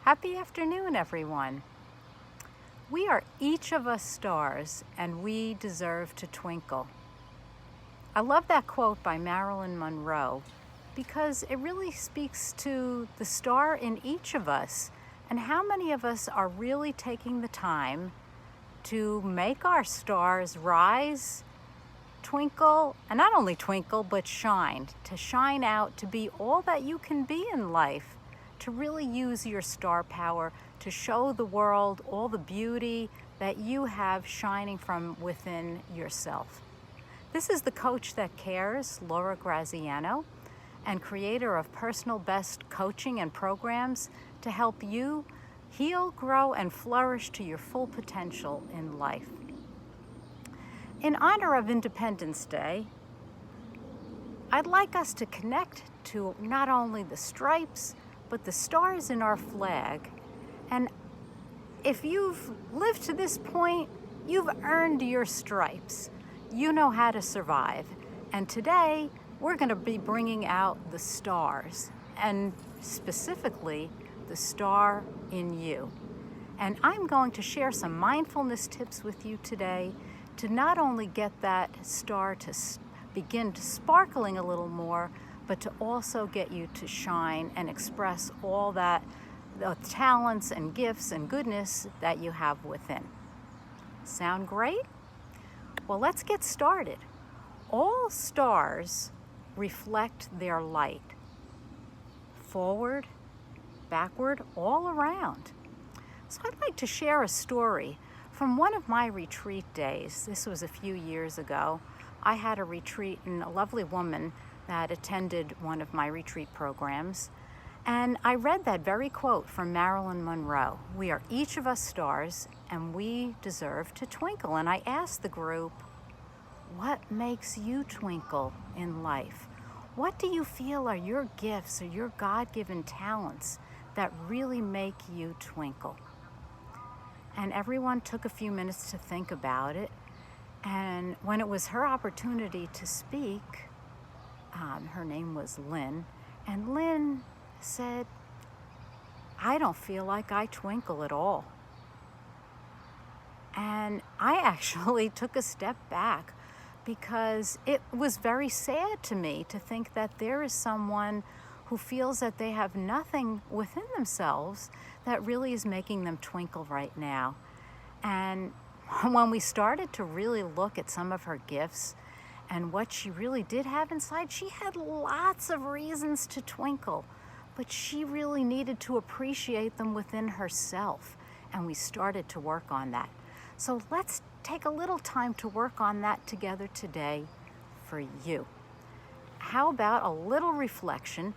Happy afternoon, everyone. We are each of us stars, and we deserve to twinkle. I love that quote by Marilyn Monroe because it really speaks to the star in each of us and how many of us are really taking the time to make our stars rise, twinkle, and not only twinkle, but shine, to shine out, to be all that you can be in life, to really use your star power to show the world all the beauty that you have shining from within yourself. This is the Coach That Cares, Laura Graziano, and creator of Personal Best coaching and programs to help you heal, grow, and flourish to your full potential in life. In honor of Independence Day, I'd like us to connect to not only the stripes, but the stars in our flag. And if you've lived to this point, you've earned your stripes. You know how to survive. And today, we're going to be bringing out the stars, and specifically, the star in you. And I'm going to share some mindfulness tips with you today to not only get that star to begin to sparkling a little more, but to also get you to shine and express all that the talents and gifts and goodness that you have within. Sound great? Well, let's get started. All stars reflect their light, forward, backward, all around. So I'd like to share a story from one of my retreat days. This was a few years ago. I had a retreat, and a lovely woman that attended one of my retreat programs. And I read that very quote from Marilyn Monroe. We are each of us stars, and we deserve to twinkle. And I asked the group, what makes you twinkle in life? What do you feel are your gifts or your God-given talents that really make you twinkle? And everyone took a few minutes to think about it. And when it was her opportunity to speak, her name was Lynn, and Lynn said, I don't feel like I twinkle at all. And I actually took a step back because it was very sad to me to think that there is someone who feels that they have nothing within themselves that really is making them twinkle right now. And when we started to really look at some of her gifts and what she really did have inside, she had lots of reasons to twinkle, but she really needed to appreciate them within herself. And we started to work on that. So let's take a little time to work on that together today for you. How about a little reflection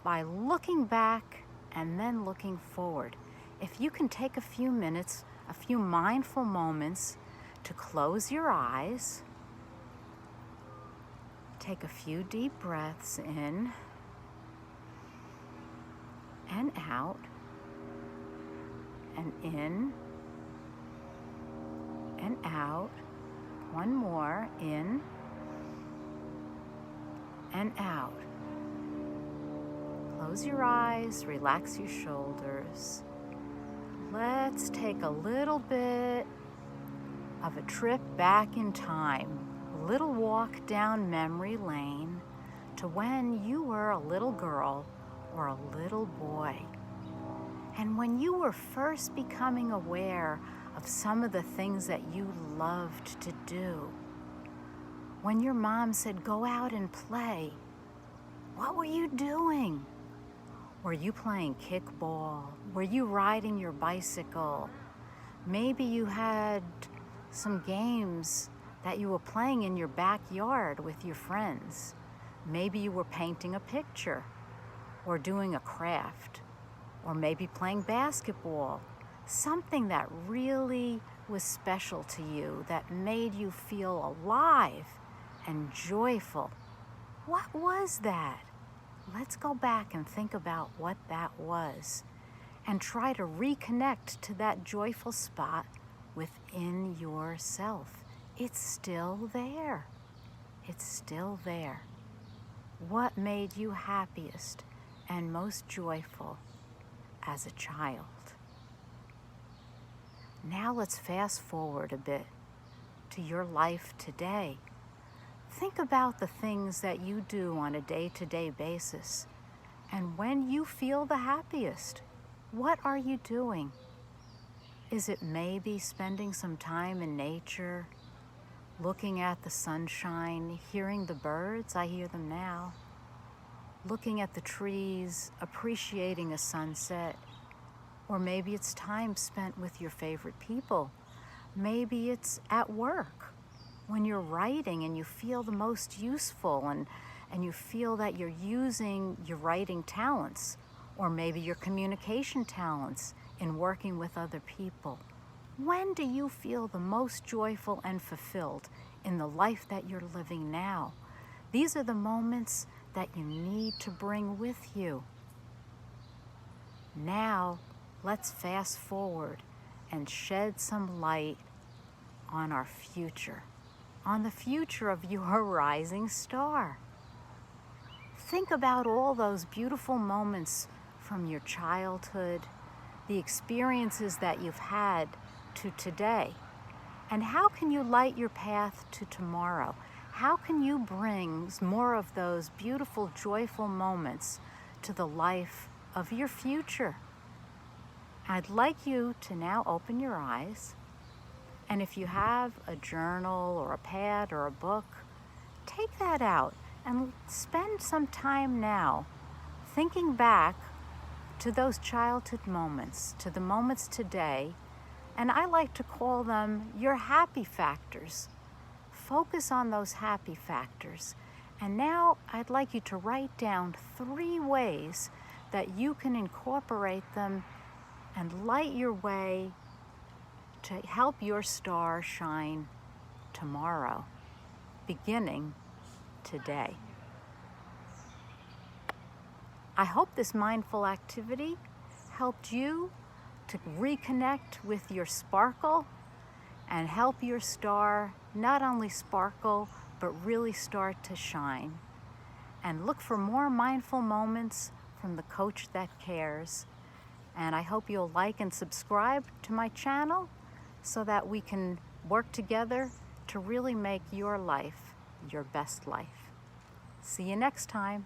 by looking back and then looking forward? If you can take a few minutes, a few mindful moments to close your eyes, take a few deep breaths in and out, and in and out. One more, in and out. Close your eyes, relax your shoulders. Let's take a little bit of a trip back in time, a little walk down memory lane to when you were a little girl or a little boy. And when you were first becoming aware of some of the things that you loved to do. When your mom said, go out and play, what were you doing? Were you playing kickball? Were you riding your bicycle? Maybe you had some games that you were playing in your backyard with your friends. Maybe you were painting a picture or doing a craft, or maybe playing basketball. Something that really was special to you, that made you feel alive and joyful. What was that? Let's go back and think about what that was and try to reconnect to that joyful spot within yourself. It's still there. It's still there. What made you happiest and most joyful? as a child. Now let's fast forward a bit to your life today. Think about the things that you do on a day-to-day basis. And when you feel the happiest, what are you doing? Is it maybe spending some time in nature, looking at the sunshine, hearing the birds? I hear them now. Looking at the trees, appreciating a sunset. Or maybe it's time spent with your favorite people. Maybe it's at work when you're writing and you feel the most useful and you feel that you're using your writing talents or maybe your communication talents in working with other people. When do you feel the most joyful and fulfilled in the life that you're living now? These are the moments that you need to bring with you. Now, let's fast forward and shed some light on our future, on the future of your rising star. Think about all those beautiful moments from your childhood, the experiences that you've had to today, and how can you light your path to tomorrow? How can you bring more of those beautiful, joyful moments to the life of your future? I'd like you to now open your eyes, and if you have a journal or a pad or a book, take that out and spend some time now thinking back to those childhood moments, to the moments today, and I like to call them your happy factors. Focus on those happy factors. And now I'd like you to write down 3 ways that you can incorporate them and light your way to help your star shine tomorrow, beginning today. I hope this mindful activity helped you to reconnect with your sparkle and help your star not only sparkle, but really start to shine. And look for more mindful moments from the Coach That Cares. And I hope you'll like and subscribe to my channel so that we can work together to really make your life your best life. See you next time.